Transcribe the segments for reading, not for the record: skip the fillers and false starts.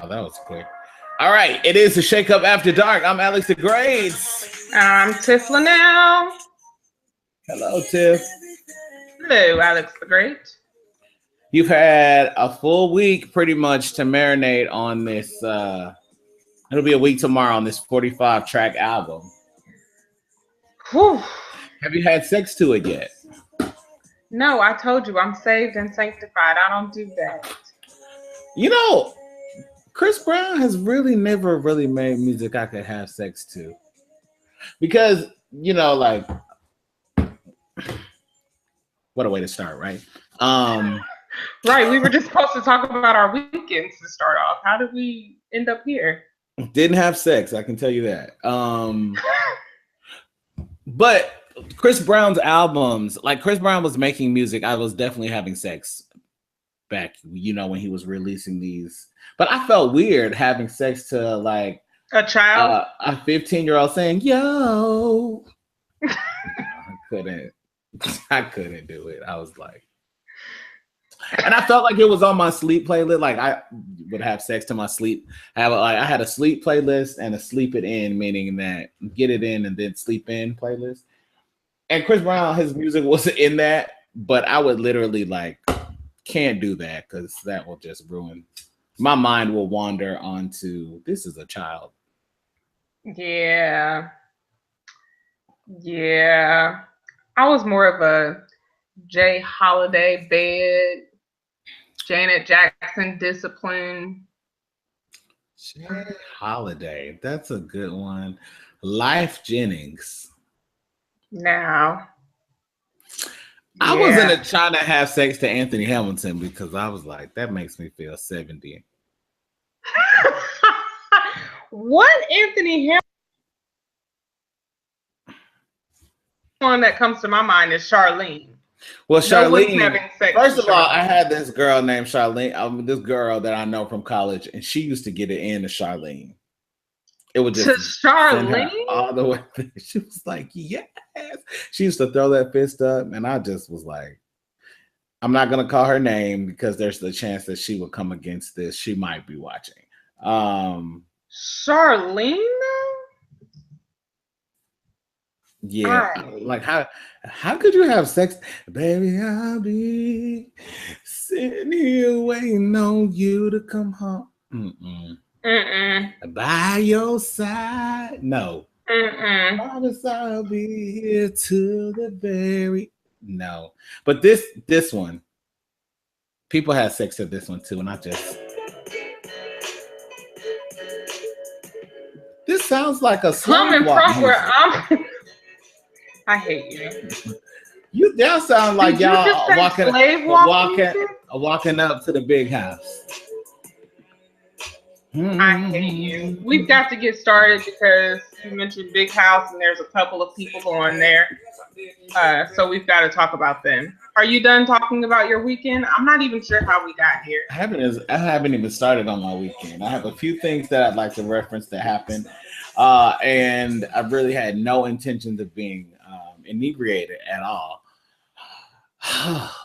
Oh, that was quick. All right, it is the Shake Up After Dark. I'm Alex the Grades. I'm Tiff Lanelle. Hello, Tiff. Hello, Alex the Great. You've had a full week pretty much to marinate on this. It'll be a week tomorrow on this 45 track album. Whew. Have you had sex to it yet? No, I told you I'm saved and sanctified. I don't do that. You know, Chris Brown has never really made music I could have sex to. Because, you know, like, what a way to start, right? Right, we were just supposed to talk about our weekends to start off. How did we end up here? Didn't have sex, I can tell you that. But Chris Brown's albums, like Chris Brown was making music, I was definitely having sex back, you know, when he was releasing these. But I felt weird having sex to like a child, a 15-year-old saying, yo. I couldn't do it. I was like, and I felt like it was on my sleep playlist. Like I would have sex to my sleep. I had a sleep playlist and a sleep it in, meaning that get it in and then sleep in playlist. And Chris Brown, his music wasn't in that, but I would literally like can't do that because that will just ruin. My mind will wander onto this is a child. Yeah. I was more of a Jay Holiday bed, Janet Jackson discipline. Jay Holiday, that's a good one. Life Jennings. Now, I wasn't trying to have sex to Anthony Hamilton because I was like, that makes me feel 70. What Anthony Hamilton? One that comes to my mind is Charlene. Well, Charlene, first of all, I had this girl named Charlene. This girl that I know from college, and she used to get it in to Charlene. It would just to Charlene all the way. She was like, yes. She used to throw that fist up, and I just was like, I'm not gonna call her name because there's the chance that she would come against this. She might be watching. Charlene. Yeah, like how could you have sex, baby? I'll be sitting here waiting on you to come home. By your side, no. Promise I'll be here till the very no. But this one, people had sex at this one too, and I just. This sounds like a coming from where I'm. I hate you. That sound like y'all walking up to the big house. I hate you. We've got to get started because you mentioned big house and there's a couple of people on there. So we've got to talk about them. Are you done talking about your weekend? I'm not even sure how we got here. I haven't even started on my weekend. I have a few things that I'd like to reference that happened. And I really had no intentions of being inebriated at all.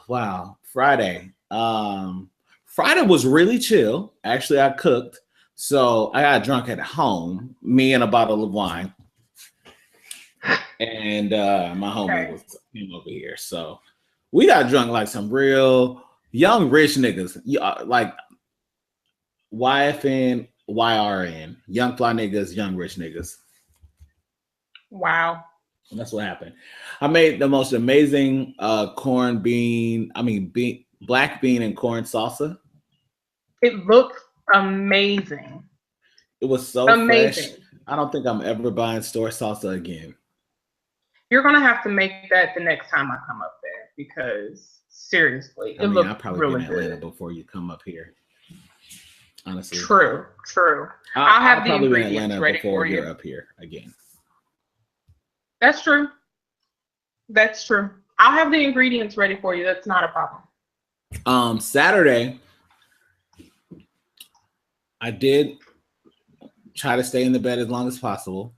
Wow. Friday. Friday was really chill. Actually, I cooked. So I got drunk at home, me and a bottle of wine. And my homie came over here. So we got drunk like some real young rich niggas. Like YFN, YRN. Young fly niggas, young rich niggas. Wow. And that's what happened. I made the most amazing black bean and corn salsa. It looked amazing. It was so amazing. Fresh. I don't think I'm ever buying store salsa again. You're gonna have to make that the next time I come up there because seriously, I'll probably really be in Atlanta before you come up here. Honestly. True. I'll have the ingredients ready for you. You're up here again. That's true. I'll have the ingredients ready for you. That's not a problem. Saturday, I did try to stay in the bed as long as possible.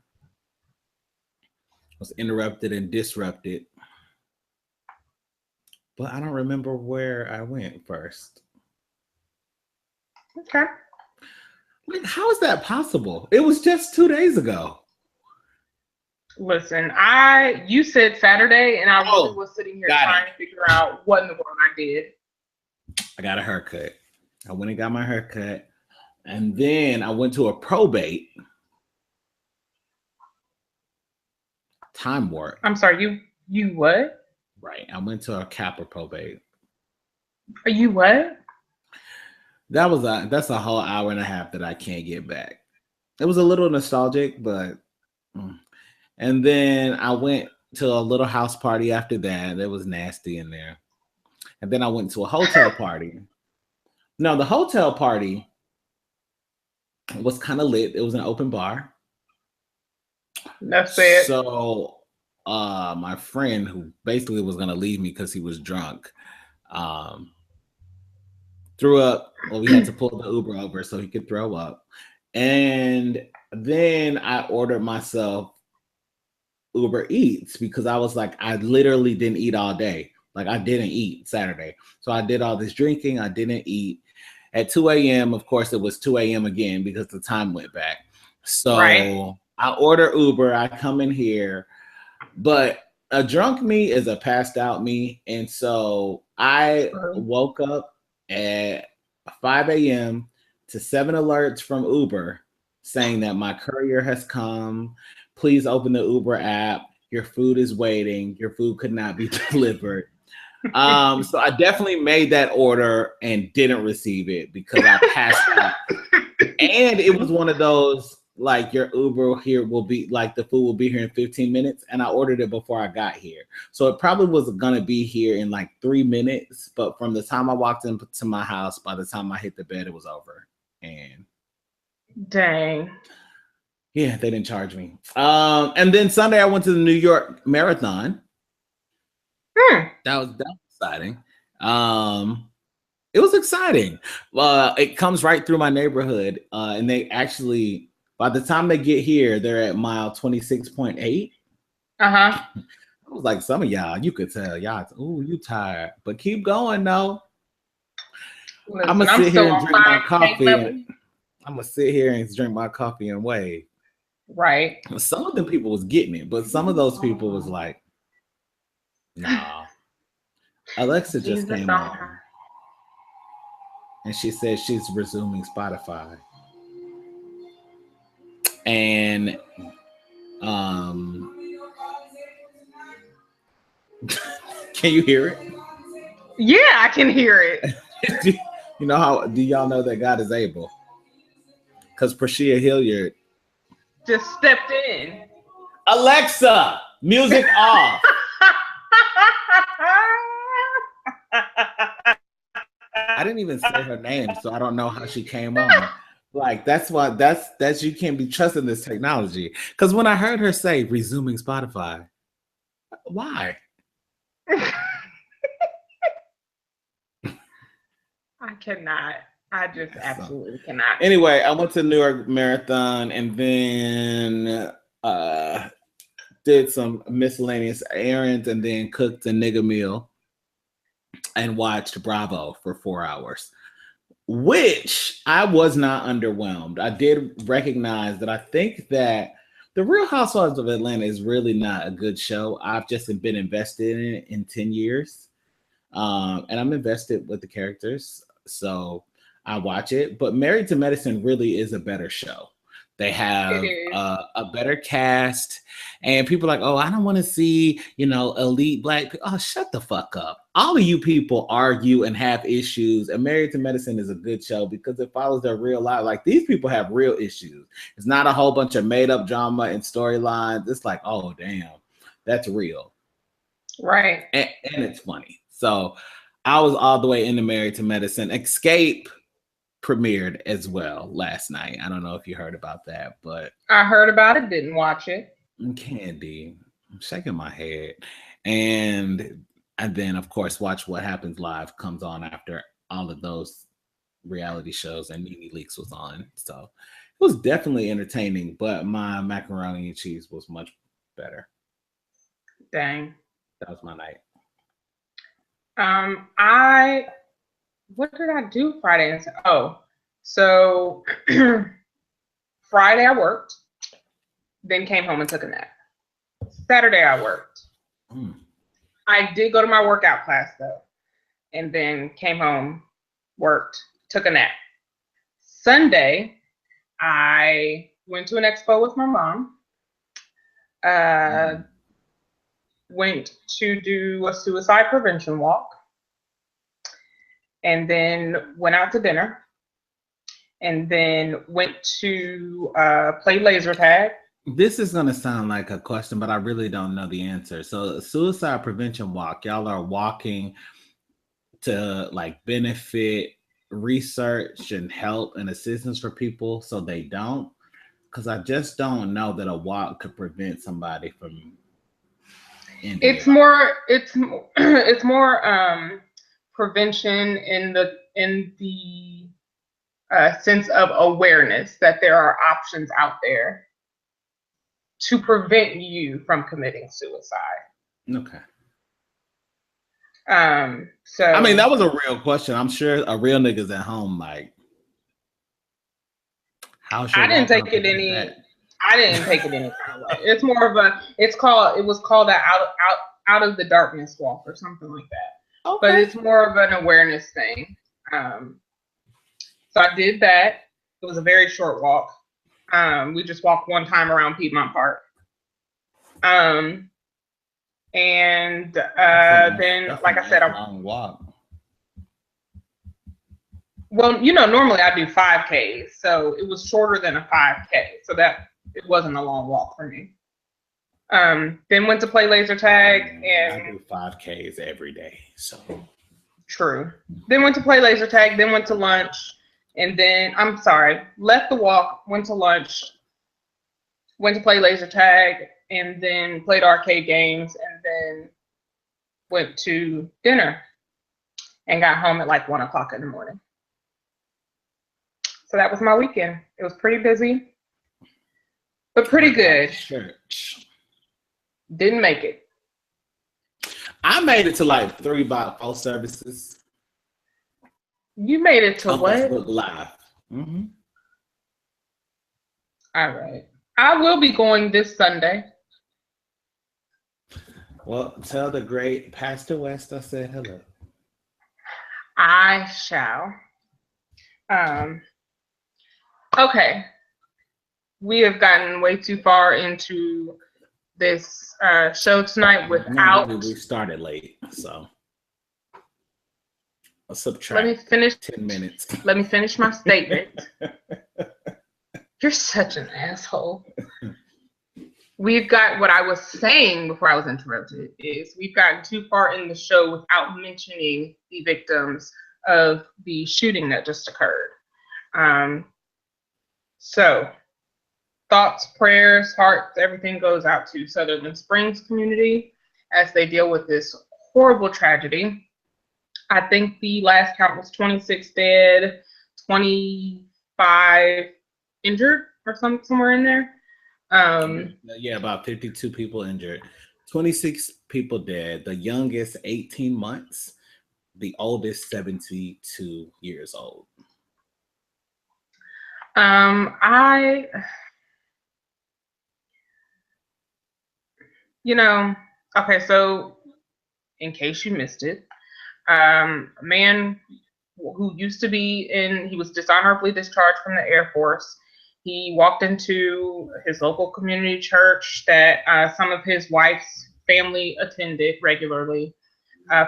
Was interrupted and disrupted. But I don't remember where I went first. Okay. Like, how is that possible? It was just 2 days ago. Listen, you said Saturday, and I really was sitting here trying to figure out what in the world I did. I got a haircut. I went and got my haircut, and then I went to a probate. Time warp. I'm sorry, you what? Right. I went to a Kappa probate. Are you what? That's a whole hour and a half that I can't get back. It was a little nostalgic, but and then I went to a little house party after that. It was nasty in there. And then I went to a hotel party. No, the hotel party was kind of lit. It was an open bar. That's it. So my friend, who basically was gonna leave me because he was drunk, threw up. Well, we had to pull the Uber over so he could throw up. And then I ordered myself Uber Eats because I was like, I literally didn't eat all day. Like, I didn't eat Saturday. So I did all this drinking. I didn't eat. At 2 a.m., of course, it was 2 a.m. again because the time went back. So I order Uber. I come in here. But a drunk me is a passed out me. And so I woke up at 5 a.m. to 7 alerts from Uber saying that my courier has come. Please open the Uber app. Your food is waiting. Your food could not be delivered. So I definitely made that order and didn't receive it because I passed out. And it was one of those, like, your Uber here will be, like, the food will be here in 15 minutes. And I ordered it before I got here. So it probably was going to be here in like 3 minutes. But from the time I walked into my house, by the time I hit the bed, it was over. And dang. Yeah, they didn't charge me. And then Sunday I went to the New York Marathon. That was exciting. It was exciting. It comes right through my neighborhood. And they actually, by the time they get here, they're at mile 26.8. I was like, some of y'all, you could tell y'all, ooh, you tired. But keep going, though. I'm gonna sit here and drink my coffee. I'm gonna sit here and drink my coffee and wave. Right. Some of them people was getting it, but some of those people was like, nah. Alexa just came on. And she said she's resuming Spotify. And can you hear it? Yeah, I can hear it. You know how, do y'all know that God is able? Because Prashia Hilliard just stepped in. Alexa, music off. I didn't even say her name, so I don't know how she came on. Like, that's why that's you can't be trusting this technology. Because when I heard her say resuming Spotify, why? I cannot. I just absolutely cannot. Anyway, I went to the New York Marathon and then did some miscellaneous errands and then cooked a nigga meal and watched Bravo for 4 hours, which I was not underwhelmed. I did recognize that I think that The Real Housewives of Atlanta is really not a good show. I've just been invested in it in 10 years. And I'm invested with the characters. So I watch it. But Married to Medicine really is a better show. They have a better cast. And people are like, oh, I don't want to see, elite black people. Oh, shut the fuck up. All of you people argue and have issues. And Married to Medicine is a good show because it follows their real life. Like, these people have real issues. It's not a whole bunch of made up drama and storylines. It's like, oh, damn, that's real. Right. And it's funny. So I was all the way into Married to Medicine. Escape premiered as well last night. I don't know if you heard about that, but I heard about it, didn't watch it. Candy, I'm shaking my head. And then, of course, Watch What Happens Live comes on after all of those reality shows, and Nene Leakes was on. So it was definitely entertaining, but my macaroni and cheese was much better. Dang. That was my night. What did I do Friday? So Friday I worked, then came home and took a nap. Saturday I worked. I did go to my workout class though, and then came home, worked, took a nap. Sunday, I went to an expo with my mom. Went to do a suicide prevention walk, and then went out to dinner, and then went to play laser tag. This is gonna sound like a question, but I really don't know the answer. So, suicide prevention walk, y'all are walking to like benefit research and help and assistance for people so they don't, because I just don't know that a walk could prevent somebody from ending it's more prevention in the sense of awareness that there are options out there to prevent you from committing suicide. Okay. So I mean, that was a real question. I'm sure a real nigga's at home like, how should I didn't take it any kind of way. It's more of it was called an out of the darkness walk or something like that. Okay. But it's more of an awareness thing. So I did that. It was a very short walk. We just walked one time around Piedmont Park. And then, like I said, a long walk. Well, normally I do 5Ks, so it was shorter than a 5K, so that it wasn't a long walk for me. Then went to play laser tag, and I do 5Ks every day, so true. Then went to play laser tag, then went to lunch, and then left the walk, went to lunch, went to play laser tag, and then played arcade games, and then went to dinner and got home at like 1 o'clock in the morning. So that was my weekend. It was pretty busy, but pretty good. Church. Didn't make it. I made it to like 3 by 4 services. You made it to what? Facebook Live. Mm-hmm. All right. I will be going this Sunday. Well, tell the great Pastor West I said hello. I shall. Okay. We have gotten way too far into this show tonight without. We started late, so I'll subtract. Let me finish 10 minutes. Let me finish my statement. You're such an asshole. We've got what I was saying before I was interrupted is we've gotten too far in the show without mentioning the victims of the shooting that just occurred. So thoughts, prayers, hearts, everything goes out to Sutherland Springs community as they deal with this horrible tragedy. I think the last count was 26 dead, 25 injured or somewhere in there. Yeah, about 52 people injured, 26 people dead, the youngest 18 months, the oldest 72 years old. Okay, so in case you missed it, a man who used to be he was dishonorably discharged from the Air Force. He walked into his local community church that some of his wife's family attended regularly,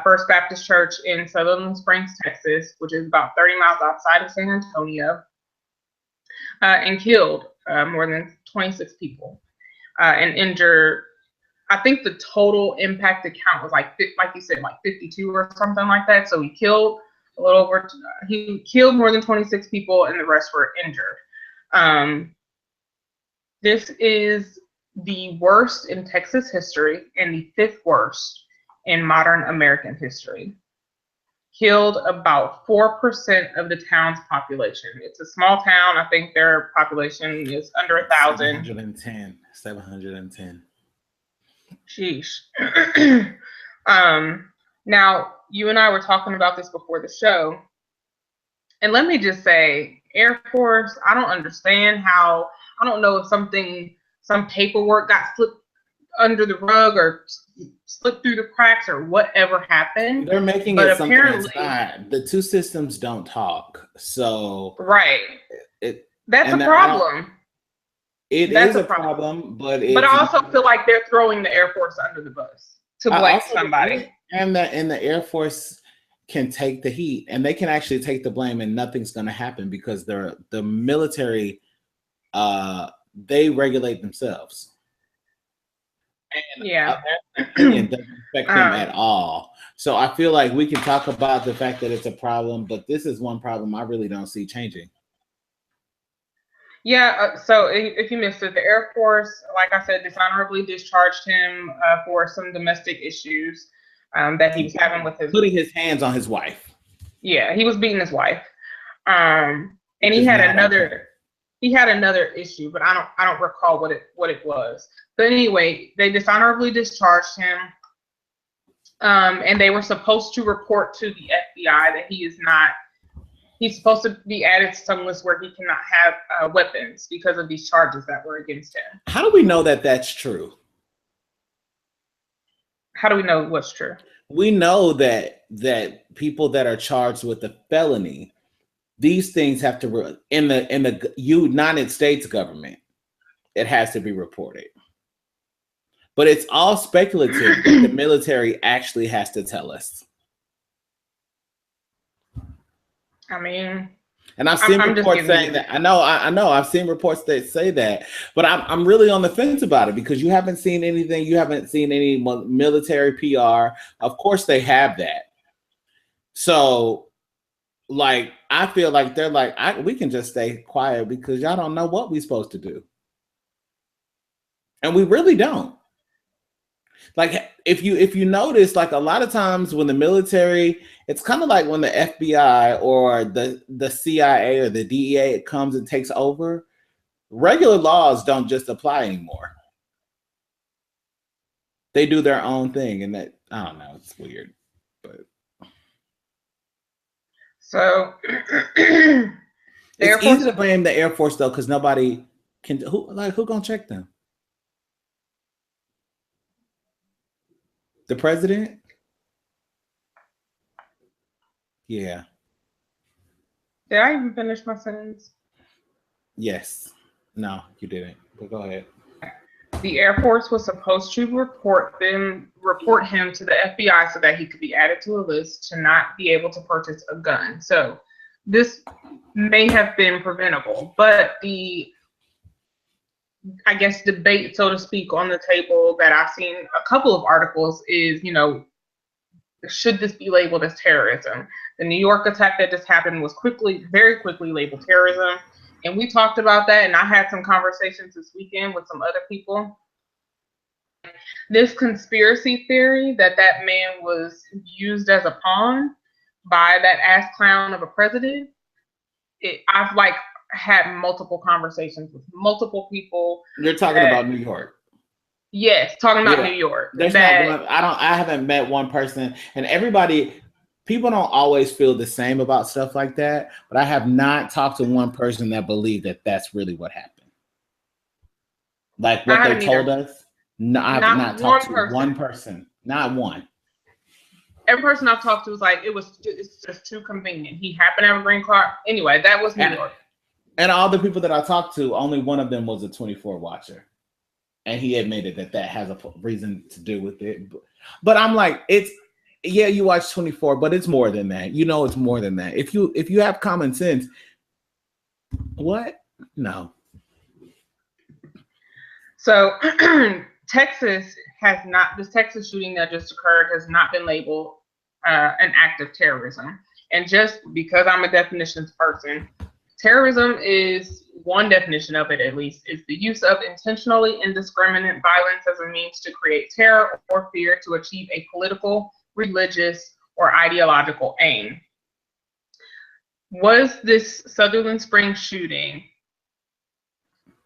First Baptist Church in Sutherland Springs, Texas, which is about 30 miles outside of San Antonio, and killed more than 26 people and injured. I think the total impacted count was like you said, like 52 or something like that. So he killed he killed more than 26 people and the rest were injured. This is the worst in Texas history and the 5th worst in modern American history. Killed about 4% of the town's population. It's a small town. I think their population is under 1,000. 710. Sheesh. Now, you and I were talking about this before the show. And let me just say, Air Force, I don't understand how, I don't know if some paperwork got slipped under the rug or slipped through the cracks or whatever happened. They're making but it something apparently, that's not. The two systems don't talk. So right. That's a problem. It is a problem, but I also feel like they're throwing the Air Force under the bus to blame somebody. And the Air Force can take the heat, and they can actually take the blame, and nothing's going to happen because the military, they regulate themselves. And yeah, opinion doesn't affect them at all. So I feel like we can talk about the fact that it's a problem, but this is one problem I really don't see changing. Yeah, so if you missed it, the Air Force, like I said, dishonorably discharged him for some domestic issues that he was having with putting his hands on his wife. Yeah, he was beating his wife, and he had another issue, but I don't recall what it was. But anyway, they dishonorably discharged him, and they were supposed to report to the FBI that he is not. He's supposed to be added to some list where he cannot have weapons because of these charges that were against him. How do we know that that's true? How do we know what's true? We know that people that are charged with a felony, these things have to in the United States government, it has to be reported. But it's all speculative that the military actually has to tell us. I mean, and I've seen reports saying that. I know. I've seen reports that say that, but I'm really on the fence about it because you haven't seen anything. You haven't seen any military PR. Of course, they have that. So, like, I feel like they're like, we can just stay quiet because y'all don't know what we're supposed to do, and we really don't. Like, if you notice, like a lot of times when the military, it's kind of like when the FBI or the CIA or the DEA comes and takes over, regular laws don't just apply anymore. They do their own thing, and that, I don't know, it's weird. But so it's easy to blame the Air Force though, because nobody can. Who gonna check them? The president? Yeah. Did I even finish my sentence? Yes. No, you didn't. But go ahead. The Air Force was supposed to report him to the FBI so that he could be added to a list to not be able to purchase a gun. So this may have been preventable, but the, I guess, debate, so to speak, on the table that I've seen a couple of articles is, should this be labeled as terrorism? The New York attack that just happened was very quickly labeled terrorism. And we talked about that, and I had some conversations this weekend with some other people. This conspiracy theory that man was used as a pawn by that ass clown of a president, I've had multiple conversations with multiple people. You're talking about New York. Yes, talking about New York. There's not one. I haven't met one person, and people don't always feel the same about stuff like that. But I have not talked to one person that believed that that's really what happened. Like what they told us. No, I have not talked to one person. Not one. Every person I've talked to was like, it's just too convenient. He happened to have a green card. Anyway, that was New York. And all the people that I talked to, only one of them was a 24 watcher. And he admitted that has a reason to do with it. But I'm like, you watch 24, but it's more than that. It's more than that. If you have common sense, what? No. So Texas this Texas shooting that just occurred has not been labeled an act of terrorism. And just because I'm a definitions person, terrorism is, one definition of it at least, is the use of intentionally indiscriminate violence as a means to create terror or fear to achieve a political, religious, or ideological aim. Was this Sutherland Springs shooting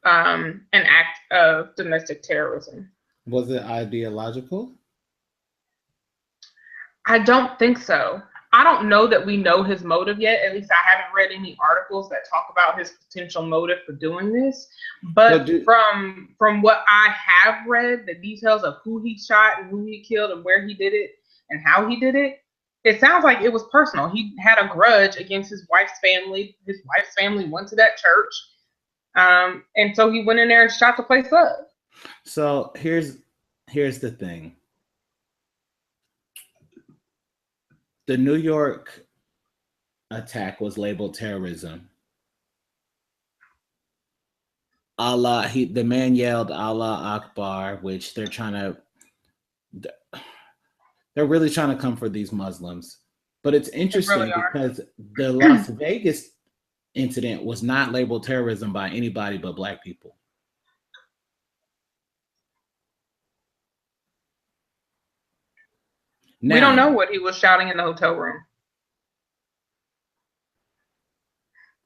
an act of domestic terrorism? Was it ideological? I don't think so. I don't know that we know his motive yet. At least I haven't read any articles that talk about his potential motive for doing this. But from what I have read, the details of who he shot and who he killed and where he did it and how he did it, it sounds like it was personal. He had a grudge against his wife's family. His wife's family went to that church. And so he went in there and shot the place up. So here's the thing. The New York attack was labeled terrorism. Allah, the man yelled Allah Akbar, which they're really trying to come for these Muslims. But it's interesting really because the Las Vegas incident was not labeled terrorism by anybody but Black people. Now, we don't know what he was shouting in the hotel room.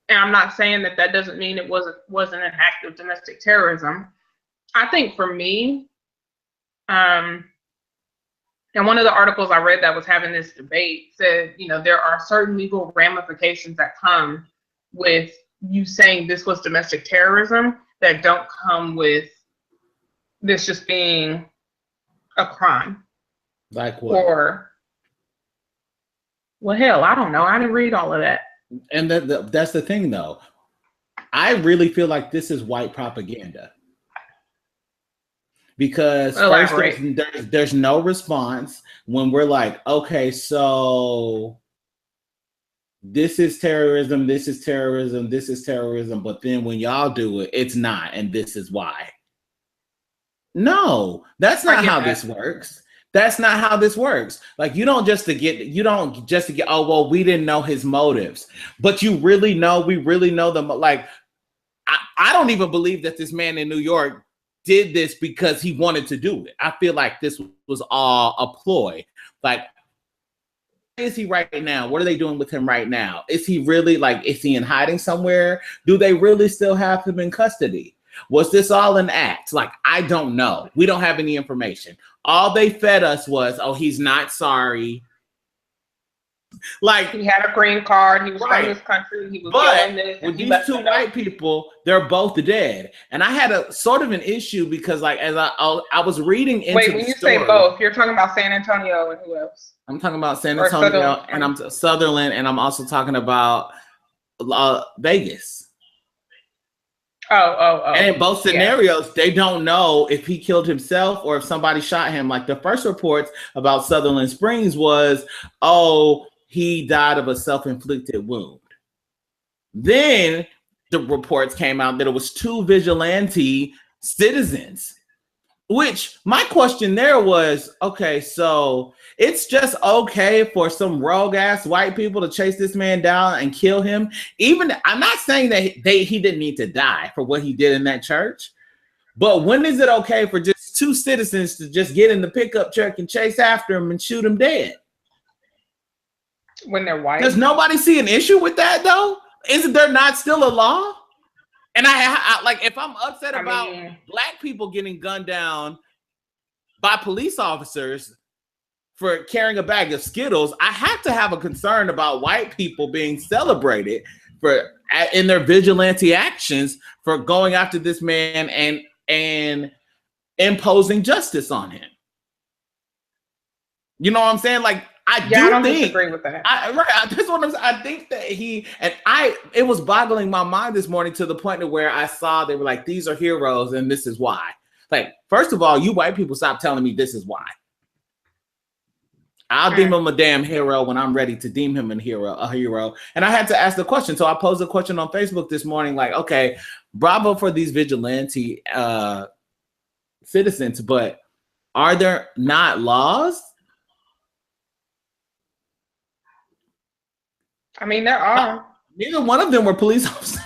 And I'm not saying that doesn't mean it wasn't an act of domestic terrorism. I think for me, and one of the articles I read that was having this debate said, there are certain legal ramifications that come with you saying this was domestic terrorism that don't come with this just being a crime. Like what? Or, well, hell, I don't know. I didn't read all of that. And that's the thing, though. I really feel like this is white propaganda. Because first there's no response when we're like, okay, so this is terrorism, this is terrorism, this is terrorism. But then when y'all do it, it's not. And this is why. No, that's not how this works. That's not how this works. Like you don't just to get, oh, well, we didn't know his motives, but we really know them. Like, I don't even believe that this man in New York did this because he wanted to do it. I feel like this was all a ploy. Like, where is he right now? What are they doing with him right now? Is he really is he in hiding somewhere? Do they really still have him in custody? Was this all an act? Like, I don't know. We don't have any information. All they fed us was, oh, he's not sorry. Like, he had a green card. He was from this country. He was doing this. With these two white people, they're both dead. And I had a sort of an issue because, as I was reading into when you say both, you're talking about San Antonio and who else? I'm talking about San Antonio and I'm Sutherland, and I'm also talking about Vegas. Oh. And in both scenarios, they don't know if he killed himself or if somebody shot him. Like the first reports about Sutherland Springs was, oh, he died of a self-inflicted wound. Then the reports came out that it was two vigilante citizens, which my question there was, okay, so it's just okay for some rogue ass white people to chase this man down and kill him. Even I'm not saying that he didn't need to die for what he did in that church, but when is it okay for just two citizens to just get in the pickup truck and chase after him and shoot him dead? When they're white? Does nobody see an issn't with that though? Isn't there not still a law? And I like, if I'm upset about Black people getting gunned down by police officers for carrying a bag of Skittles, I have to have a concern about white people being celebrated in their vigilante actions for going after this man and imposing justice on him. You know what I'm saying? Like, I don't disagree with that. That's what I think that it was boggling my mind this morning to the point where I saw they were like, these are heroes and this is why. Like, first of all, you white people stop telling me this is why. I'll deem him a damn hero when I'm ready to deem him a hero. And I had to ask the question. So I posed a question on Facebook this morning, like, okay, bravo for these vigilante citizens, but are there not laws? I mean, there are. Neither one of them were police officers.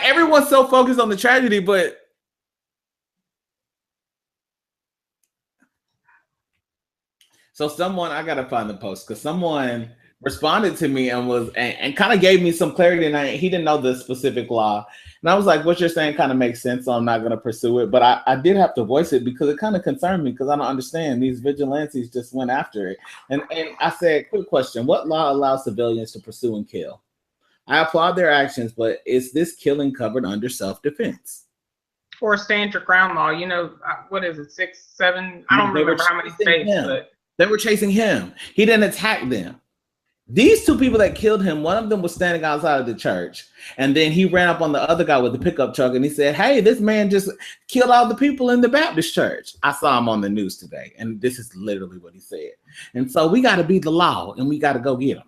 Everyone's so focused on the tragedy, but so I gotta find the post because someone responded to me and kind of gave me some clarity. And he didn't know the specific law. And I was like, what you're saying kind of makes sense. So I'm not going to pursue it. But I did have to voice it because it kind of concerned me because I don't understand. These vigilantes just went after it. And I said, quick question. What law allows civilians to pursue and kill? I applaud their actions, but is this killing covered under self-defense? Or stand your ground law? You know, what is it, 6, 7? I don't remember how many states. But they were chasing him. He didn't attack them. These two people that killed him, one of them was standing outside of the church. And then he ran up on the other guy with the pickup truck and he said, hey, this man just killed all the people in the Baptist church. I saw him on the news today. And this is literally what he said. And so we got to beat the law and we got to go get him.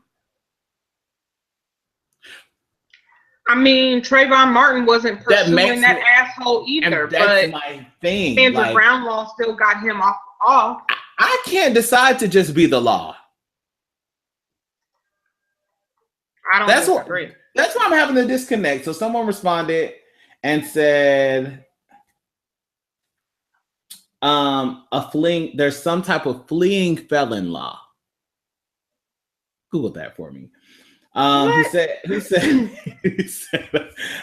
I mean, Trayvon Martin wasn't pursuing that asshole either. That's my thing. And the ground law still got him off. I can't decide to just be the law. I don't disagree. That's why I'm having a disconnect. So someone responded and said, there's some type of fleeing felon law. Google that for me. He said,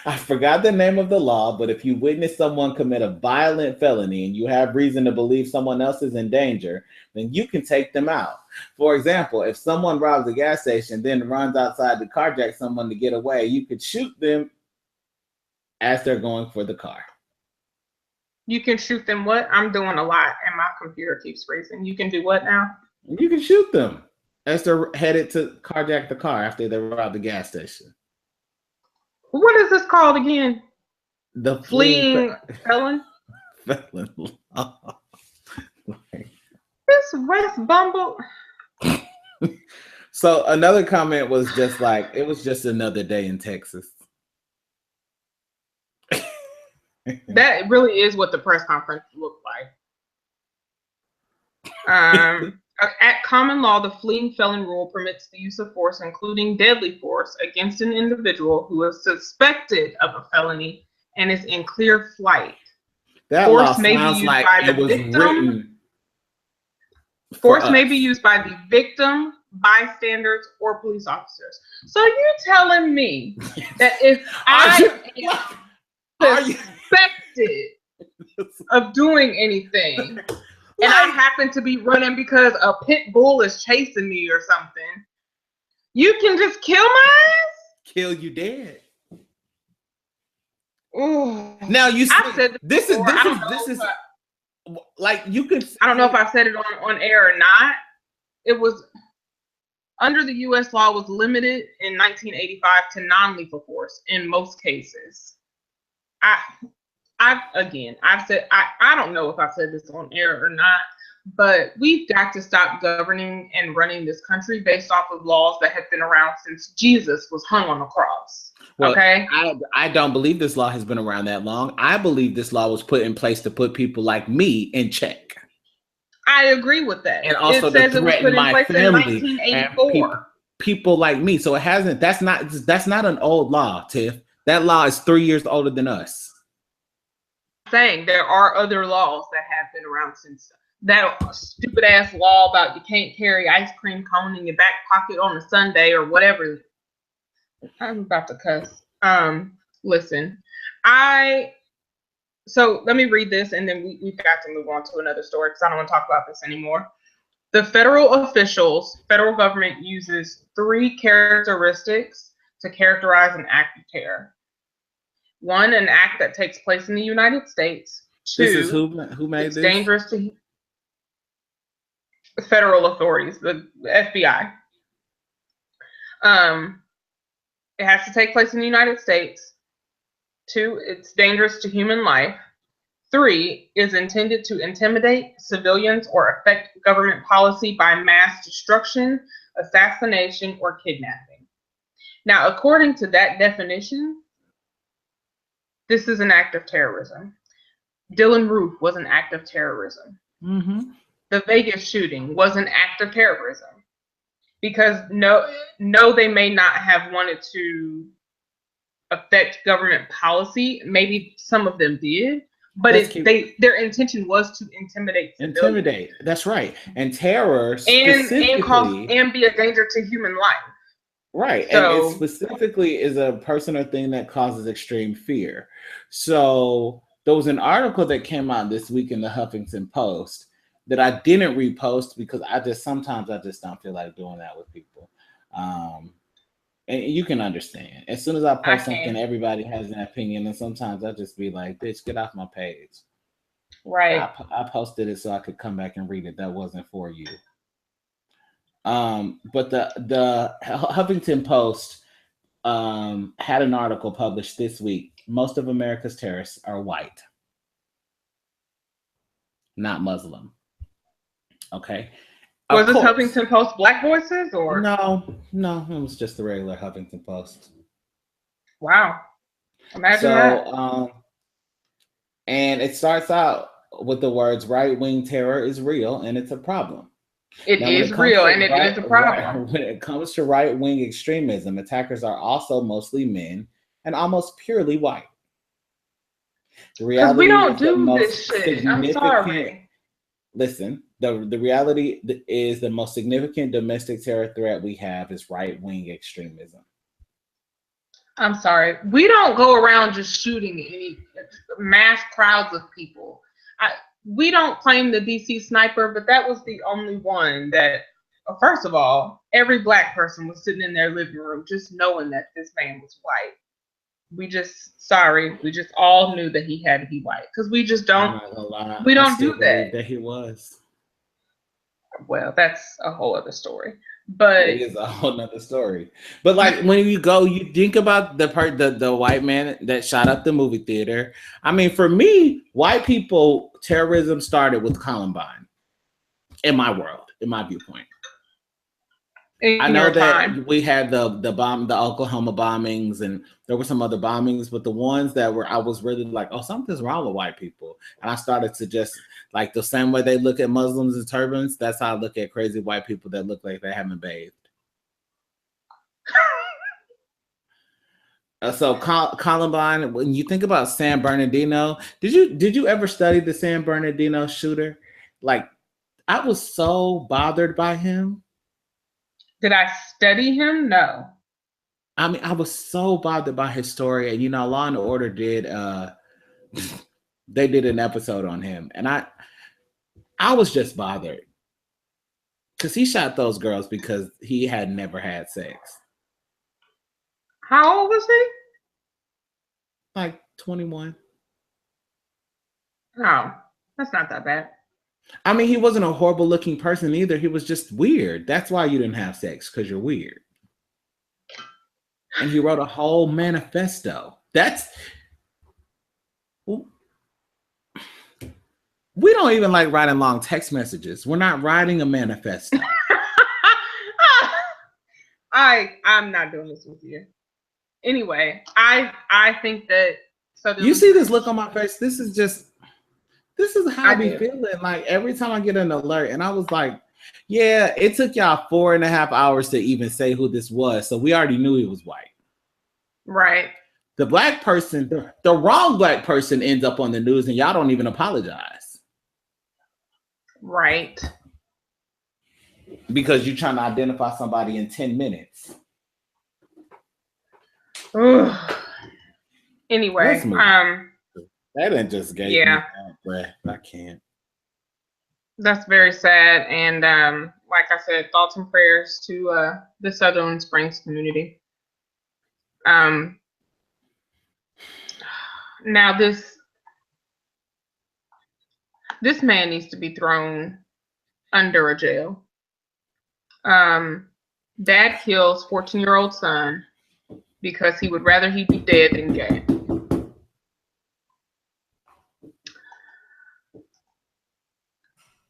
I forgot the name of the law, but if you witness someone commit a violent felony and you have reason to believe someone else is in danger, then you can take them out. For example, if someone robs a gas station, then runs outside to carjack someone to get away, you could shoot them as they're going for the car. You can shoot them what? I'm doing a lot and my computer keeps racing. You can do what now? You can shoot them as they're headed to carjack the car after they rob the gas station. What is this called again? The fleeing felon? Felon law. This West Bumble. So another comment was just like, it was just another day in Texas. That really is what the press conference looked like. At common law, the fleeing felon rule permits the use of force, including deadly force, against an individual who is suspected of a felony and is in clear flight. That force may be used by the victim. Force may be used by the victim, bystanders, or police officers. So you're telling me that if I am suspected of doing anything, and I happen to be running because a pit bull is chasing me or something, you can just kill my ass? Kill you dead. Ooh. Now you said this is like you could. I don't know if I said it on air or not. It was under the U.S. law was limited in 1985 to non-lethal force in most cases. I've said, I don't know if I've said this on air or not, but we've got to stop governing and running this country based off of laws that have been around since Jesus was hung on the cross. Well, okay? I don't believe this law has been around that long. I believe this law was put in place to put people like me in check. I agree with that. And also it says to it was put in place in 1984. People like me. So that's not an old law, Tiff. That law is 3 years older than us. Saying there are other laws that have been around since that stupid ass law about you can't carry ice cream cone in your back pocket on a Sunday or whatever. I'm about to cuss. Listen, so let me read this and then we've got to move on to another story because I don't want to talk about this anymore. The federal government uses 3 characteristics to characterize an act of terror. 1, an act that takes place in the United States. 2, this is who made it's this? Dangerous to federal authorities, the FBI. It has to take place in the United States. 2, it's dangerous to human life. 3, is intended to intimidate civilians or affect government policy by mass destruction, assassination, or kidnapping. Now, according to that definition, this is an act of terrorism. Dylan Roof was an act of terrorism. Mm-hmm. The Vegas shooting was an act of terrorism. Because no, they may not have wanted to affect government policy. Maybe some of them did, But their intention was to intimidate civilians. Intimidate. That's right. And terror specifically and be a danger to human life. Right. So, and it specifically is a person or thing that causes extreme fear. So there was an article that came out this week in the Huffington Post that I didn't repost because sometimes I just don't feel like doing that with people. And you can understand. As soon as I post something, everybody has an opinion, and sometimes I just be like, "Bitch, get off my page." Right. I posted it so I could come back and read it. That wasn't for you. But the Huffington Post had an article published this week. Most of America's terrorists are white, not Muslim. Okay. Was this Huffington Post Black Voices or no? It was just the regular Huffington Post. Wow. Imagine that. And it starts out with the words right-wing terror is real and it's a problem. It is real and it is a problem. When it comes to right-wing extremism, attackers are also mostly men and almost purely white. Because we don't do this shit. I'm sorry. Listen, the reality is the most significant domestic terror threat we have is right-wing extremism. I'm sorry. We don't go around just shooting any mass crowds of people. We don't claim the DC sniper, but that was the only one that, first of all, every Black person was sitting in their living room just knowing that this man was white. We just all knew that he had to be white because we just don't. We don't do that. That he was. Well, that's a whole other story. But it is a whole nother story. But like when you think about the white man that shot up the movie theater. I mean, for me, white people terrorism started with Columbine. In my world, in my viewpoint. I know that we had the Oklahoma bombings, and there were some other bombings, but the ones that I was really like, oh, something's wrong with white people. And I started to just like the same way they look at Muslims and turbans, that's how I look at crazy white people that look like they haven't bathed. So Columbine, when you think about San Bernardino, did you ever study the San Bernardino shooter? Like, I was so bothered by him. Did I study him? No. I mean, I was so bothered by his story, and Law and Order did they did an episode on him, and I was just bothered because he shot those girls because he had never had sex. How old was he? Like 21. Oh, that's not that bad. I mean, he wasn't a horrible looking person either. He was just weird. That's why you didn't have sex, because you're weird. And he wrote a whole manifesto. We don't even like writing long text messages. We're not writing a manifesto. I'm not doing this with you. Anyway, I think that you see this look on my face. This is how I be feeling. Like every time I get an alert, and I was like, yeah, it took y'all 4.5 hours to even say who this was. So we already knew he was white. Right. The black person, the wrong black person ends up on the news and y'all don't even apologize. Right. Because you're trying to identify somebody in 10 minutes. Anyway, that didn't just gave me that breath. I can't. That's very sad. And like I said, thoughts and prayers to the Sutherland Springs community. Now this man needs to be thrown under a jail. Dad kills 14-year-old son because he would rather he be dead than gay.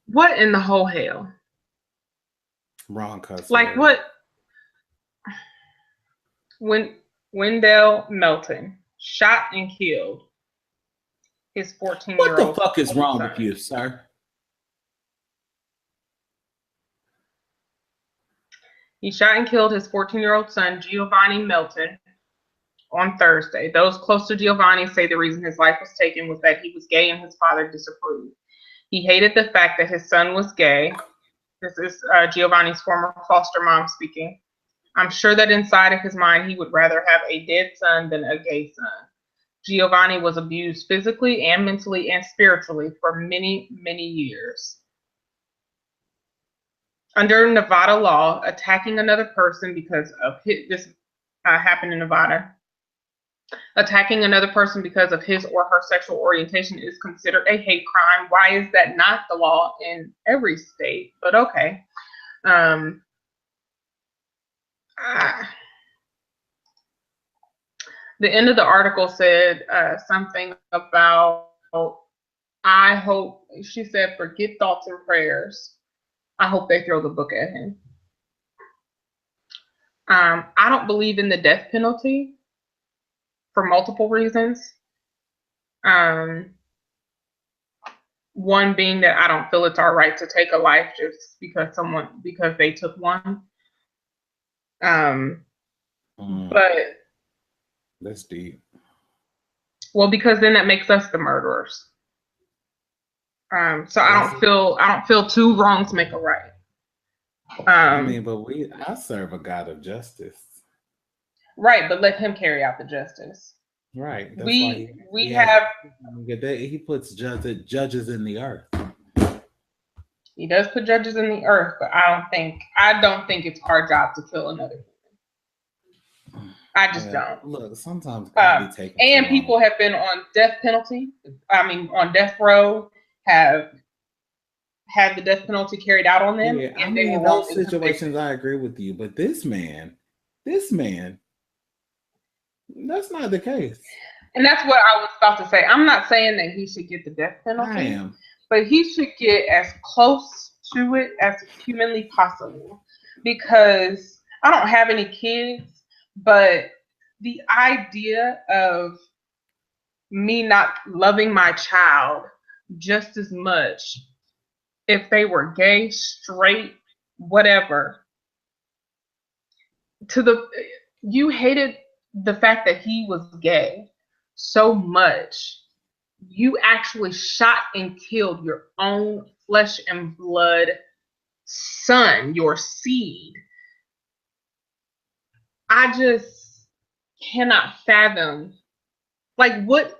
What in the whole hell? Wrong cousin. Like what? Wendell Melton shot and killed his 14-year-old. What the fuck is wrong with you, sir? He shot and killed his 14-year-old son, Giovanni Melton, on Thursday. Those close to Giovanni say the reason his life was taken was that he was gay and his father disapproved. He hated the fact that his son was gay. This is Giovanni's former foster mom speaking. I'm sure that inside of his mind, he would rather have a dead son than a gay son. Giovanni was abused physically and mentally and spiritually for many, many years. Under Nevada law, attacking another person because of this happened in Nevada. Attacking another person because of his or her sexual orientation is considered a hate crime. Why is that not the law in every state? But okay. The end of the article said something about, I hope, she said, forget thoughts and prayers. I hope they throw the book at him. I don't believe in the death penalty for multiple reasons. One being that I don't feel it's our right to take a life just because they took one. But that's deep. Well, because then that makes us the murderers. So I don't feel two wrongs make a right. I mean, but I serve a God of justice. Right, but let him carry out the justice. Right. That's he puts judges in the earth. He does put judges in the earth, but I don't think it's our job to kill another human. I just don't. Look, sometimes and people have been on death row, have had the death penalty carried out on them. Yeah, and in those situations, I agree with you. But this man, that's not the case. And that's what I was about to say. I'm not saying that he should get the death penalty. I am. But he should get as close to it as humanly possible. Because I don't have any kids, but the idea of me not loving my child just as much if they were gay, straight, whatever. You hated the fact that he was gay so much, you actually shot and killed your own flesh and blood son, your seed. I just cannot fathom, like, what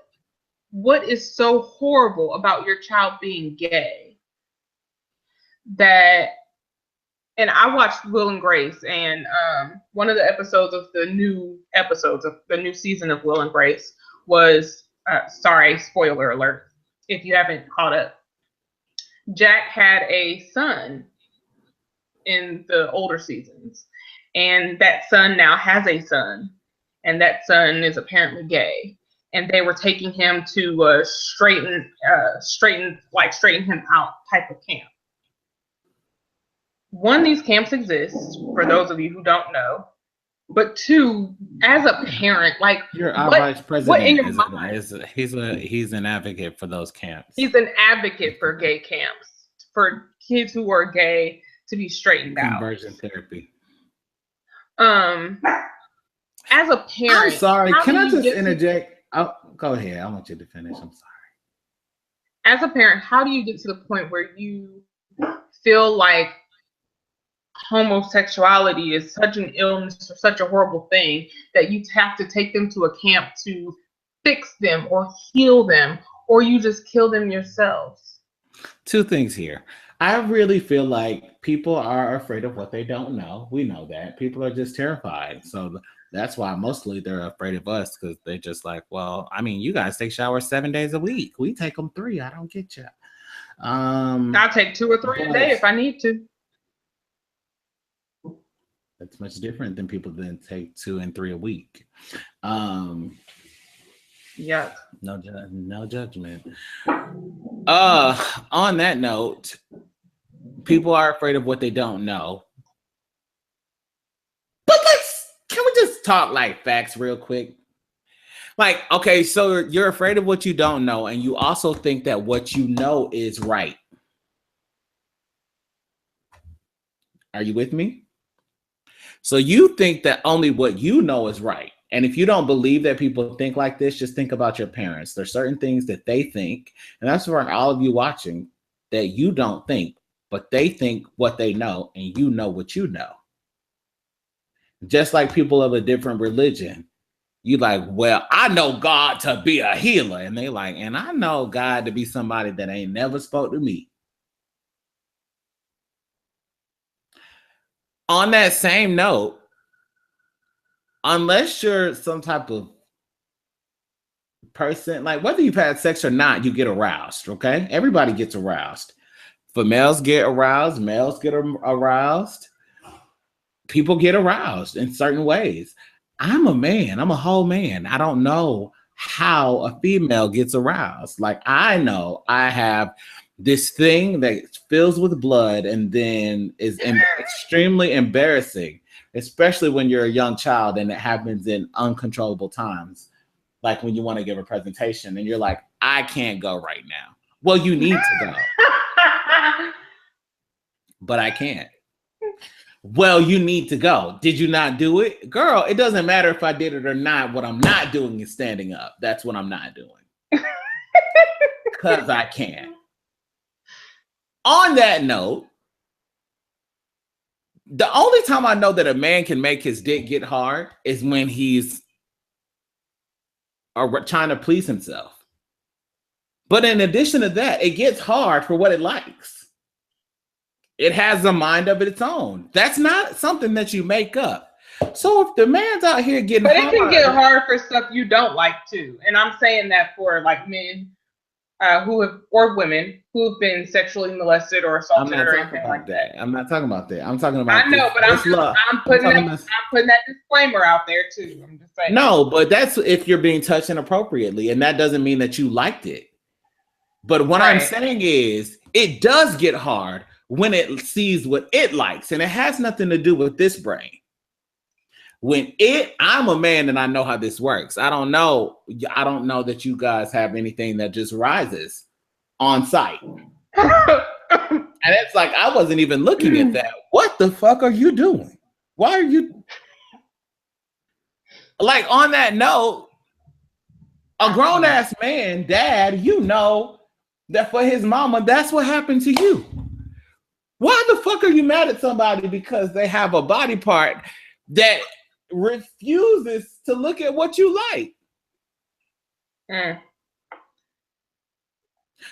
is so horrible about your child being gay that. And I watched Will and Grace, and one of the episodes of the new season of Will and Grace was, sorry, spoiler alert, if you haven't caught up. Jack had a son in the older seasons, and that son now has a son, and that son is apparently gay, and they were taking him to straighten him out type of camp. One, these camps exist, for those of you who don't know. But two, as a parent, like, our vice president he's an advocate for those camps. He's an advocate for gay camps, for kids who are gay to be straightened out. Conversion therapy. As a parent, I'm sorry. Can I just interject? Go ahead. I want you to finish. I'm sorry. As a parent, how do you get to the point where you feel like homosexuality is such an illness or such a horrible thing that you have to take them to a camp to fix them or heal them, or you just kill them yourselves? Two things here. I really feel like people are afraid of what they don't know. We know that. People are just terrified. So that's why mostly they're afraid of us, because they're just like, well, I mean, you guys take showers 7 days a week. We take them 3. I don't get you. I'll take 2 or 3 a day if I need to. That's much different than people that take 2 and 3 a week. Yeah. No judgment. On that note, people are afraid of what they don't know. But can we just talk like facts real quick? Like, okay, so you're afraid of what you don't know, and you also think that what you know is right. Are you with me? So you think that only what you know is right. And if you don't believe that people think like this, just think about your parents. There's certain things that they think, and that's for all of you watching, that you don't think, but they think what they know, and you know what you know. Just like people of a different religion. You like, well, I know God to be a healer. And they like, and I know God to be somebody that ain't never spoke to me. On that same note, unless you're some type of person, like whether you've had sex or not, you get aroused, okay? Everybody gets aroused. Females get aroused, males get aroused. People get aroused in certain ways. I'm a man. I'm a whole man. I don't know how a female gets aroused. Like I know I have this thing that fills with blood and then is extremely embarrassing, especially when you're a young child and it happens in uncontrollable times. Like when you want to give a presentation and you're like, I can't go right now. Well, you need to go. But I can't. Well, you need to go. Did you not do it? Girl, it doesn't matter if I did it or not. What I'm not doing is standing up. That's what I'm not doing. Because I can't. On that note, the only time I know that a man can make his dick get hard is when he's trying to please himself. But in addition to that, it gets hard for what it likes. It has a mind of its own. That's not something that you make up. So if the man's out here getting hard, it can get hard for stuff you don't like too. And I'm saying that for like men or women who have been sexually molested or assaulted or anything like that. I'm not talking about that. I'm talking about. I know, but I'm putting that disclaimer out there too. I'm just saying. No, but that's if you're being touched inappropriately, and that doesn't mean that you liked it. But what I'm saying is, it does get hard when it sees what it likes, and it has nothing to do with this brain. I'm a man and I know how this works. I don't know that you guys have anything that just rises on sight. And it's like, I wasn't even looking at that. What the fuck are you doing? Why are you like, on that note, a grown-ass man, dad, you know that for his mama, that's what happened to you. Why the fuck are you mad at somebody because they have a body part that refuses to look at what you like?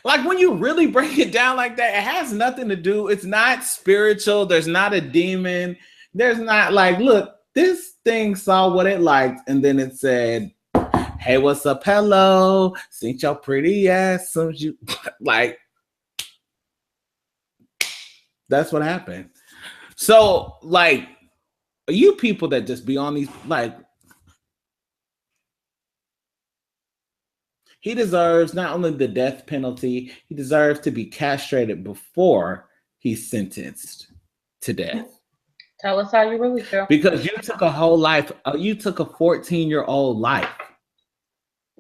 Like when you really break it down like that, it has nothing to do. It's not spiritual. There's not a demon. There's not like, look, this thing saw what it liked and then it said, hey, what's up, hello? Seen your pretty ass. Soon as you like, that's what happened. So, like, you people that just be on these, like, he deserves not only the death penalty, he deserves to be castrated before he's sentenced to death. Tell us how you really feel. Because you took a whole life, you took a 14-year-old life.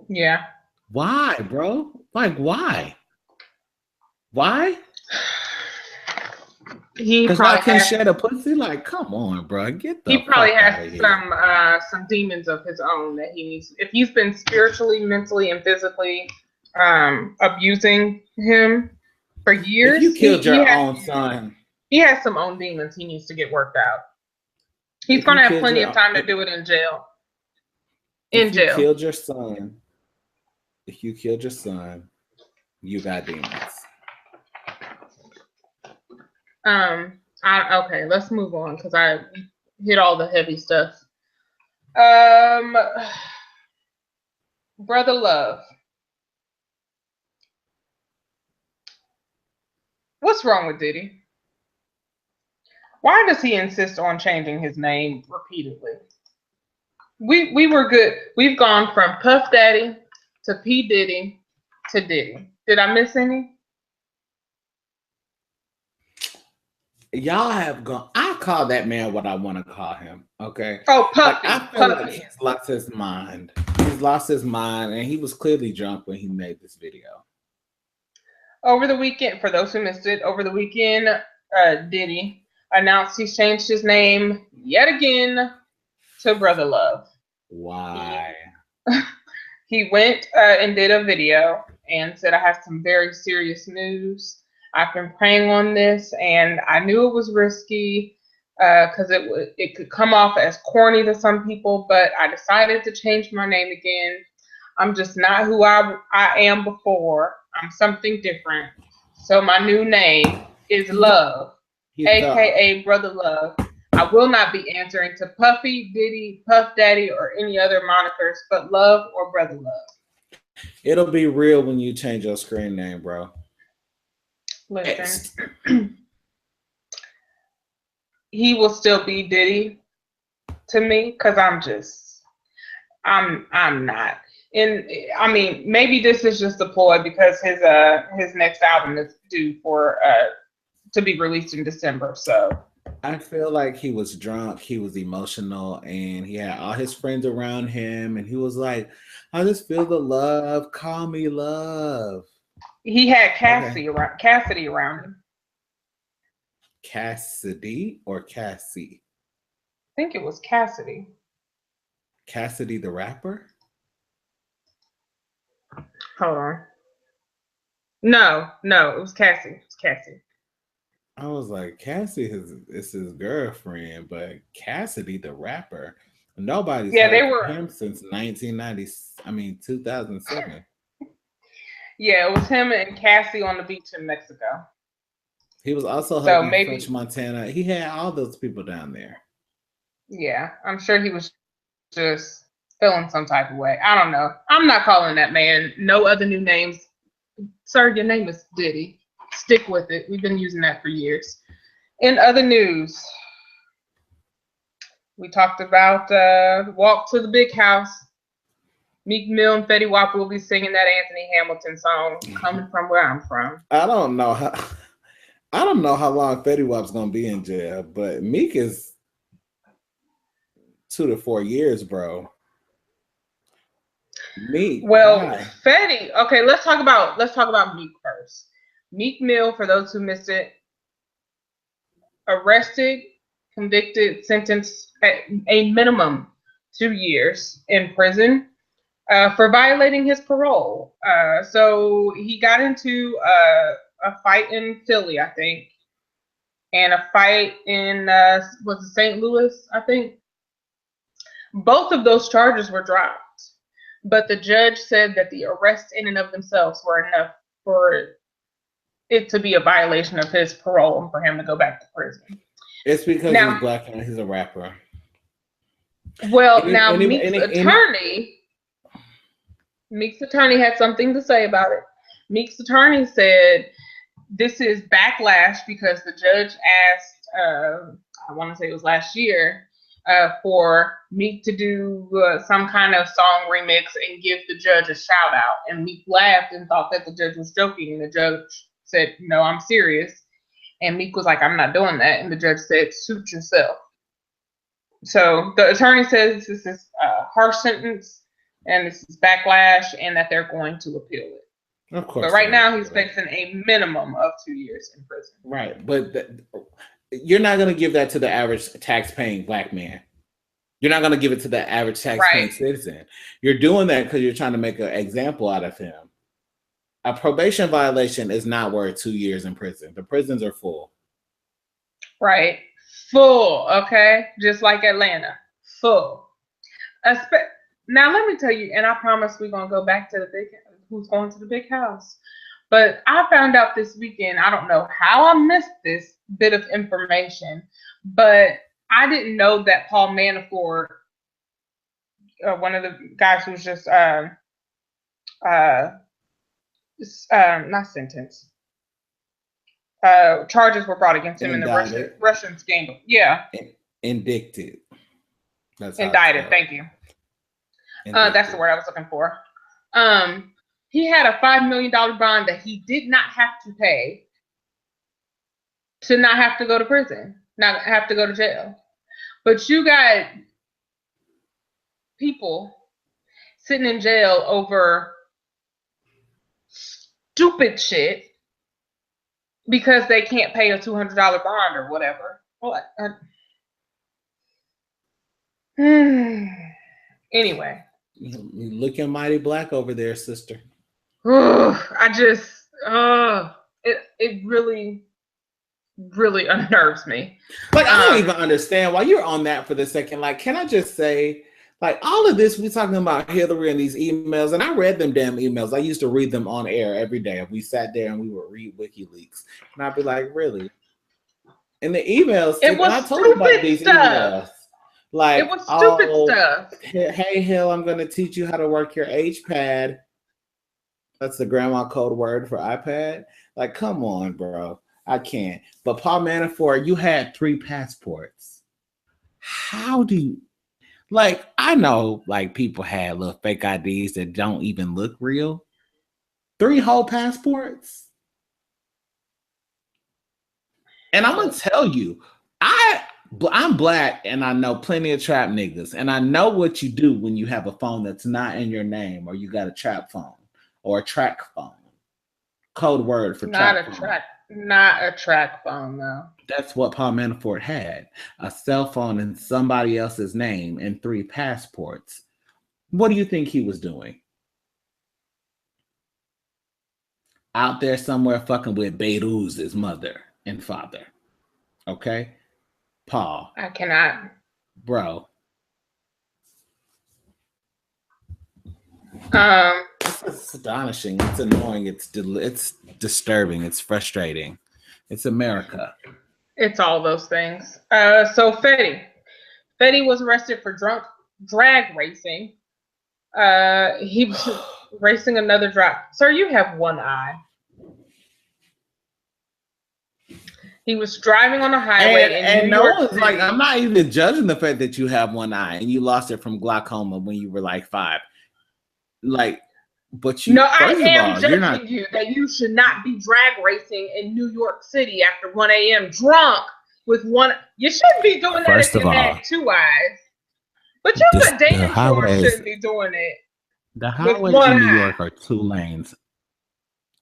Yeah. Why, bro? Like, why? Why? He probably I can shed a pussy. Like, come on, bro, get the. He probably has some demons of his own that he needs. If he's been spiritually, mentally, and physically abusing him for years, if you killed your own son. He has some own demons he needs to get worked out. He's gonna have plenty of time to do it in jail. If you killed your son, you got demons. Okay, let's move on because I hit all the heavy stuff. Brother Love. What's wrong with Diddy? Why does he insist on changing his name repeatedly? We were good. We've gone from Puff Daddy to P. Diddy to Diddy. Did I miss any? Y'all have gone. I call that man what I want to call him. Okay. Oh, Puffy. Like, I feel like he's lost his mind. He's lost his mind, and he was clearly drunk when he made this video. Over the weekend, for those who missed it, over the weekend, Diddy announced he's changed his name yet again to Brother Love. Why? He went and did a video and said, I have some very serious news. I've been praying on this, and I knew it was risky because it could come off as corny to some people, but I decided to change my name again. I'm just not who I am before. I'm something different. So my new name is Love, aka Brother Love. I will not be answering to Puffy, Diddy, Puff Daddy, or any other monikers, but Love or Brother Love. It'll be real when you change your screen name, bro. Listen, he will still be Diddy to me because I'm not. And I mean, maybe this is just a ploy because his next album is due for to be released in December. So I feel like he was drunk, he was emotional, and he had all his friends around him, and he was like, I just feel the love, call me love. He had Cassidy around him. Cassidy or Cassie? I think it was Cassidy. Cassidy the rapper? Hold on. No, it was Cassie. It was Cassie. I was like, Cassie is his girlfriend, but Cassidy the rapper, nobody's heard him since 2007. Yeah, it was him and Cassie on the beach in Mexico. He was also hugging French Montana. He had all those people down there. Yeah, I'm sure he was just feeling some type of way. I don't know. I'm not calling that man no other new names. Sir, your name is Diddy. Stick with it. We've been using that for years. In other news, we talked about Walk to the Big House. Meek Mill and Fetty Wap will be singing that Anthony Hamilton song, Coming From Where I'm From. I don't know how long Fetty Wap's gonna be in jail, but Meek is 2 to 4 years, bro. Meek. Well, why? Fetty. Okay, let's talk about Meek first. Meek Mill, for those who missed it, arrested, convicted, sentenced at a minimum 2 years in prison for violating his parole. So he got into a fight in Philly, I think, and a fight in was it St. Louis, I think. Both of those charges were dropped, but the judge said that the arrests in and of themselves were enough for it to be a violation of his parole and for him to go back to prison. It's because he's black and he's a rapper. Well, Meek's attorney had something to say about it. Meek's attorney said this is backlash because the judge asked, I want to say it was last year, for Meek to do some kind of song remix and give the judge a shout out. And Meek laughed and thought that the judge was joking. And the judge said, no, I'm serious. And Meek was like, I'm not doing that. And the judge said, suit yourself. So the attorney says this is a harsh sentence and this is backlash and that they're going to appeal it. Of course. But right now he's facing a minimum of 2 years in prison. Right. But you're not going to give that to the average tax-paying black man. You're not going to give it to the average tax-paying citizen. You're doing that because you're trying to make an example out of him. A probation violation is not worth 2 years in prison. The prisons are full. Right. Full, okay? Just like Atlanta. Full. Now, let me tell you, and I promise we're going to go back to who's going to the big house. But I found out this weekend, I don't know how I missed this bit of information, but I didn't know that Paul Manafort, one of the guys who was just not sentenced, charges were brought against him in the Russian scandal. Yeah. Indicted. That's indicted. Thank you. That's the word I was looking for. He had a $5 million bond that he did not have to pay to not have to go to prison, not have to go to jail. But you got people sitting in jail over stupid shit because they can't pay a $200 bond or whatever. Well, Anyway. You looking mighty black over there, sister. It really unnerves me. Like, I don't even understand why you're on that for the second. Like, can I just say, like, all of this, we're talking about Hillary and these emails, and I read them damn emails. I used to read them on air every day. We sat there and we would read WikiLeaks. And I'd be like, really? And the emails, it was I told you about these emails. Like, it was stupid stuff. Hey, Hill, I'm going to teach you how to work your H-pad. That's the grandma code word for iPad. Like, come on, bro. I can't. But Paul Manafort, you had 3 passports. How do you, like, I know, like, people had little fake IDs that don't even look real. 3 whole passports? And I'm going to tell you, I'm black and I know plenty of trap niggas. And I know what you do when you have a phone that's not in your name or you got a trap phone or a track phone. Code word for trap phone. Not a track phone, though. That's what Paul Manafort had. A cell phone in somebody else's name and 3 passports. What do you think he was doing? Out there somewhere fucking with Beirut's mother and father. Okay? Paul. I cannot. Bro. It's astonishing. It's annoying. It's disturbing. It's frustrating. It's America. It's all those things. So Fetty was arrested for drag racing. He was racing another drive. Sir, you have one eye. He was driving on a highway and no one's like, I'm not even judging the fact that you have one eye and you lost it from glaucoma when you were like 5. Like, but you. No, I am judging you that you should not be drag racing in New York City after 1 a.m. drunk with one. You shouldn't be doing that if you had 2 eyes. But you could damn sure shouldn't be doing it. The highways in New York are 2 lanes.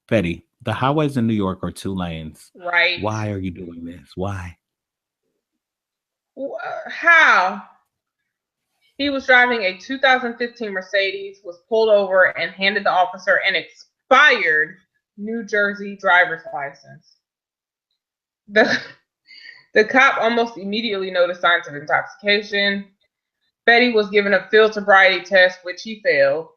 Fetty, the highways in New York are 2 lanes. Right. Why are you doing this? Why? How? He was driving a 2015 Mercedes, was pulled over and handed the officer an expired New Jersey driver's license. The cop almost immediately noticed signs of intoxication. Fetty was given a field sobriety test, which he failed.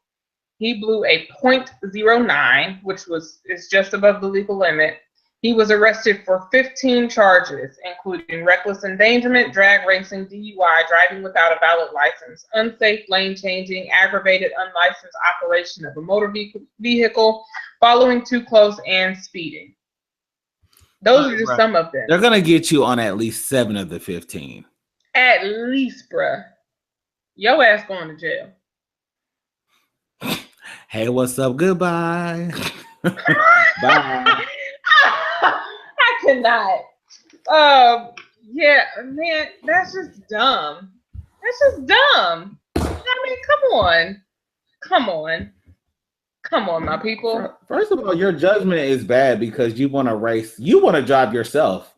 He blew a .09, which is just above the legal limit. He was arrested for 15 charges, including reckless endangerment, drag racing, DUI, driving without a valid license, unsafe lane changing, aggravated unlicensed operation of a motor vehicle, following too close, and speeding. Those are just some of them. They're going to get you on at least 7 of the 15. At least, bruh. Your ass going to jail. Hey, what's up? Goodbye. Bye. I cannot. Yeah, man, that's just dumb. That's just dumb. I mean, come on, my people. First of all, your judgment is bad because you want to race. You want to drive yourself.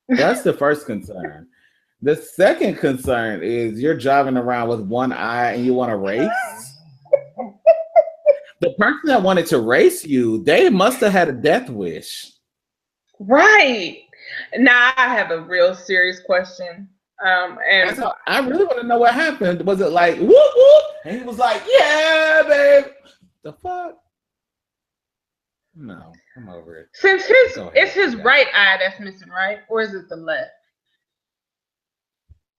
That's the first concern. The second concern is you're driving around with one eye and you want to race. The person that wanted to race you, they must have had a death wish. Right. Now I have a real serious question. And I really want to know what happened. Was it like whoop whoop? And he was like, "Yeah, babe." The fuck? No, I'm over it. Since it's his right eye that's missing, right? Or is it the left?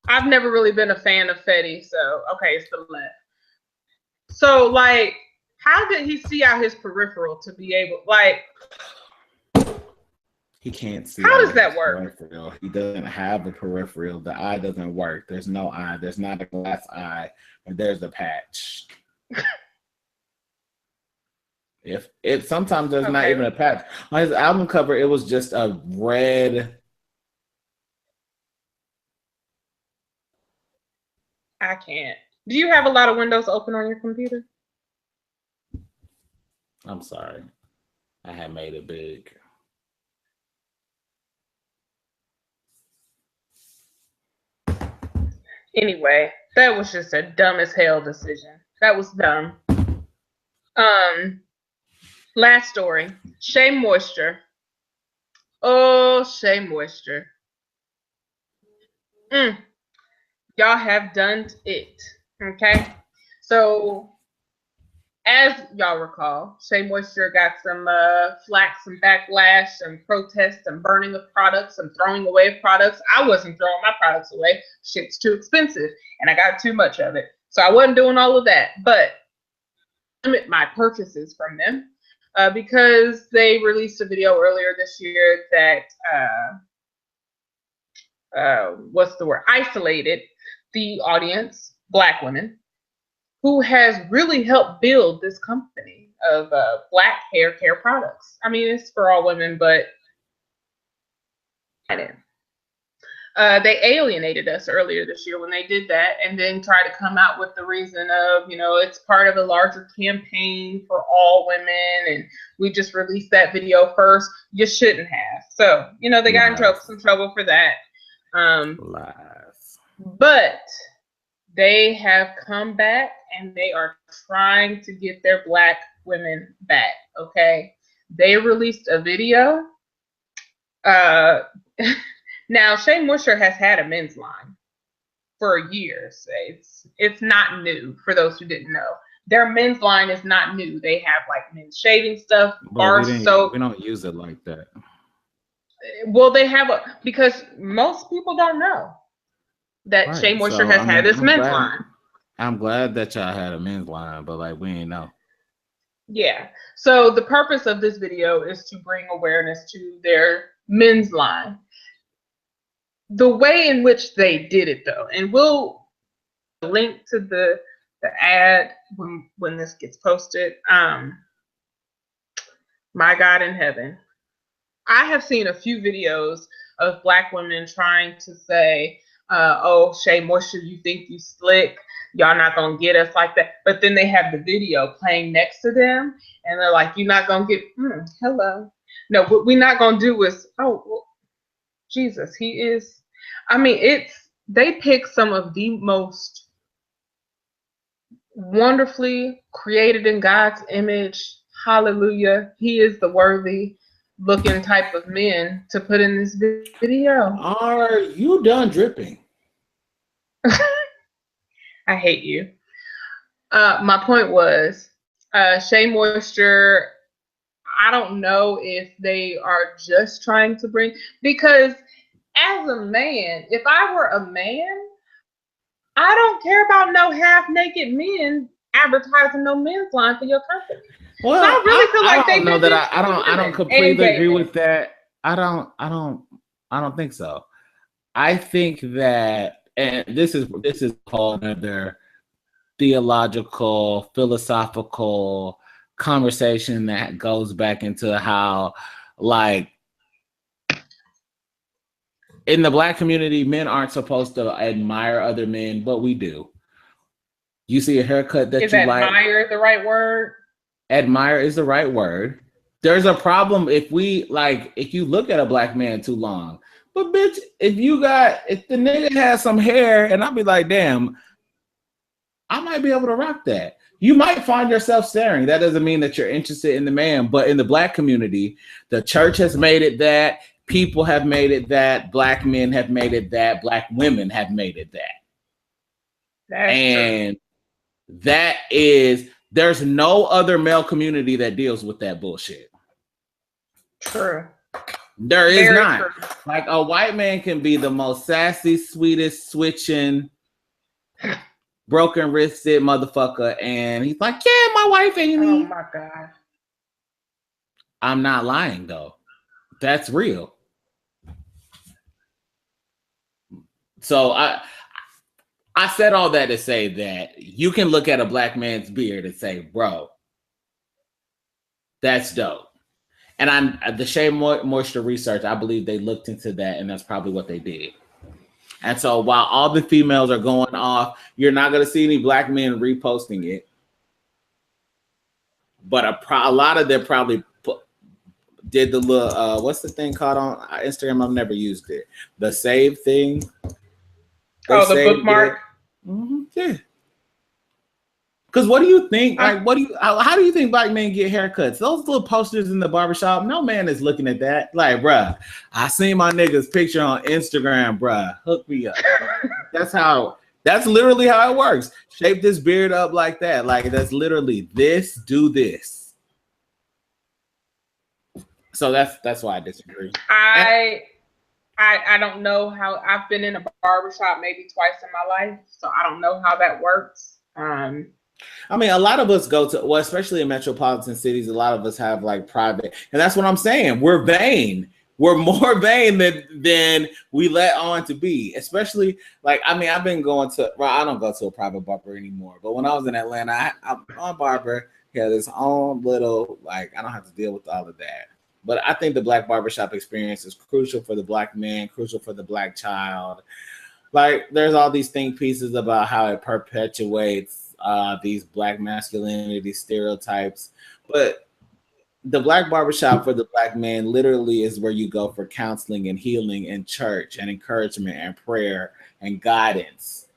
I've never really been a fan of Fetty, so okay, it's the left. So like, how did he see out his peripheral to be able, like? He can't see. How does that work? Peripheral. He doesn't have a peripheral. The eye doesn't work. There's no eye. There's not a glass eye. And there's a patch. If sometimes there's not even a patch. On his album cover, it was just a red. I can't. Do you have a lot of windows open on your computer? I'm sorry. I had made it big. Anyway, That was just a dumb as hell decision. That was dumb. Last story. Shea Moisture. Oh, Shea Moisture. Y'all have done it. Okay. So, as y'all recall, Shea Moisture got some flack, some backlash, some protests, some burning of products, some throwing away of products. I wasn't throwing my products away. Shit's too expensive, and I got too much of it. So I wasn't doing all of that. But I limit my purchases from them because they released a video earlier this year that isolated the audience, Black women, who has really helped build this company of Black hair care products. I mean, it's for all women, but I didn't. They alienated us earlier this year when they did that, and then tried to come out with the reason of, it's part of a larger campaign for all women, and we just released that video first. You shouldn't have. So, they got in some trouble for that. Lies. But they have come back, and they are trying to get their Black women back, okay? They released a video. Now, Shea Moisture has had a men's line for years. It's not new, for those who didn't know. Their men's line is not new. They have, men's shaving stuff, bar soap. We don't use it like that. Well, they have because most people don't know that Shea Moisture has had this men's line. I'm glad that y'all had a men's line, but we ain't know. Yeah. So the purpose of this video is to bring awareness to their men's line. The way in which they did it, though, and we'll link to the ad when this gets posted. My God in heaven. I have seen a few videos of Black women trying to say, oh, Shea Moisture, you think you slick. Y'all not going to get us like that. But then they have the video playing next to them. And they're like, you're not going to get, hello. No, what we're not going to do is, Jesus, he is. I mean, they pick some of the most wonderfully created in God's image. Hallelujah. He is the worthy looking type of men to put in this video. Are you done dripping? I hate you. My point was, Shea Moisture, I don't know if they are just trying to bring, because as a man, if I were a man, I don't care about no half-naked men advertising no men's line for your company. Well, so I really feel like they know that I don't completely agree with that. I don't think so. I think that, and this is a whole other theological, philosophical conversation that goes back into how, in the Black community, men aren't supposed to admire other men, but we do. You see a haircut that you like. Is admire the right word? Admire is the right word. There's a problem if you look at a Black man too long. But bitch, if the nigga has some hair, and I'll be like, damn, I might be able to rock that. You might find yourself staring. That doesn't mean that you're interested in the man. But in the Black community, the church has made it that. People have made it that. Black men have made it that. Black women have made it that. That's true. That is, there's no other male community that deals with that bullshit. True. There is not. True. Like, a white man can be the most sassy, sweetest, switching, broken wristed motherfucker, and he's like, yeah, my wife ain't me. Oh my God. I'm not lying though. That's real. So I said all that to say that you can look at a Black man's beard and say, bro, that's dope. And the Shea Moisture research, I believe they looked into that, and that's probably what they did. And so while all the females are going off, you're not going to see any Black men reposting it. But a lot of them probably did the little, what's the thing called on Instagram? I've never used it. The save thing. The bookmark. Yeah. Because what do you think? Like, how do you think black men get haircuts? Those little posters in the barbershop, no man is looking at that. Like, bruh, I seen my nigga's picture on Instagram, bruh. Hook me up. That's literally how it works. Shape this beard up like that. Like, that's literally this, do this. So that's why I disagree. I don't know how. I've been in a barbershop maybe twice in my life, so I don't know how that works. I mean, a lot of us go to, well, especially in metropolitan cities, a lot of us have like private, and that's what I'm saying. We're vain. We're more vain than we let on to be. Especially, like, I mean, I've been going to, well, I don't go to a private barber anymore, but when I was in Atlanta, my barber had his own little, like, I don't have to deal with all of that. But I think the black barbershop experience is crucial for the black man, crucial for the black child. Like, there's all these think pieces about how it perpetuates these black masculinity stereotypes. But the black barbershop for the black man literally is where you go for counseling and healing and church and encouragement and prayer and guidance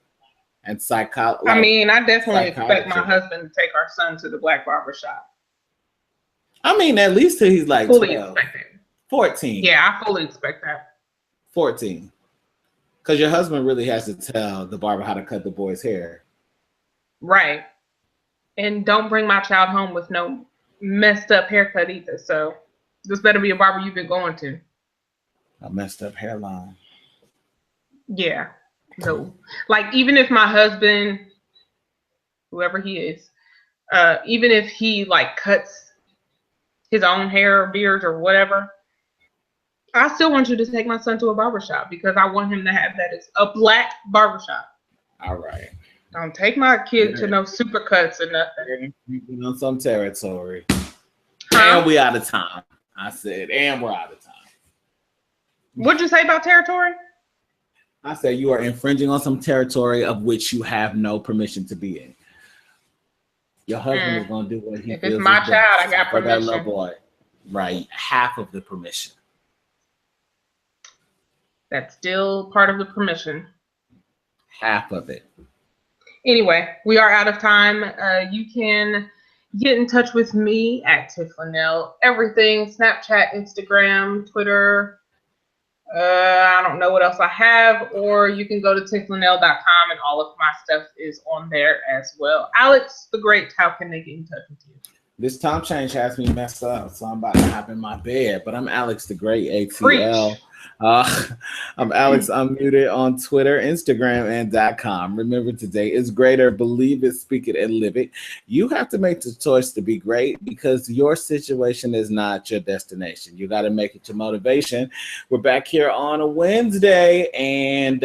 and psychology. I mean, I definitely expect my husband to take our son to the black barbershop. I mean, at least till he's like fully 12, 14. Yeah, I fully expect that. 14. Because your husband really has to tell the barber how to cut the boy's hair. Right. And don't bring my child home with no messed up haircut either. So this better be a barber you've been going to. A messed up hairline. Yeah. No. Like, even if my husband, whoever he is, even if he like cuts his own hair or beard or whatever, I still want you to take my son to a barbershop because I want him to have that as a black barbershop. All right. Don't take my kid to no supercuts or nothing. You know, some territory. And we out of time. I said, and we're out of time. What'd you say about territory? I said you are infringing on some territory of which you have no permission to be in. Your husband is going to do what he feels. If it's my child, I got permission. For that little boy. Right. Half of the permission. That's still part of the permission. Half of it. Anyway, we are out of time. You can get in touch with me at Lanelle. Everything, Snapchat, Instagram, Twitter. I don't know what else I have. Or you can go to tifflanelle.com and all of my stuff is on there as well. Alex the Great, how can they get in touch with you? This time change has me messed up, so I'm about to hop in my bed. But I'm Alex the Great, ATL. I'm Alex Unmuted on Twitter, Instagram, and .com. Remember, today is greater. Believe it, speak it, and live it. You have to make the choice to be great because your situation is not your destination. You got to make it your motivation. We're back here on a Wednesday, and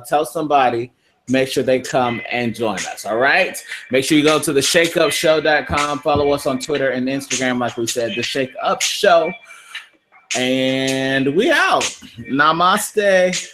tell somebody. Make sure they come and join us, all right? Make sure you go to the ShakeUpShow.com. Follow us on Twitter and Instagram, like we said, the ShakeUp Show. And we out. Namaste.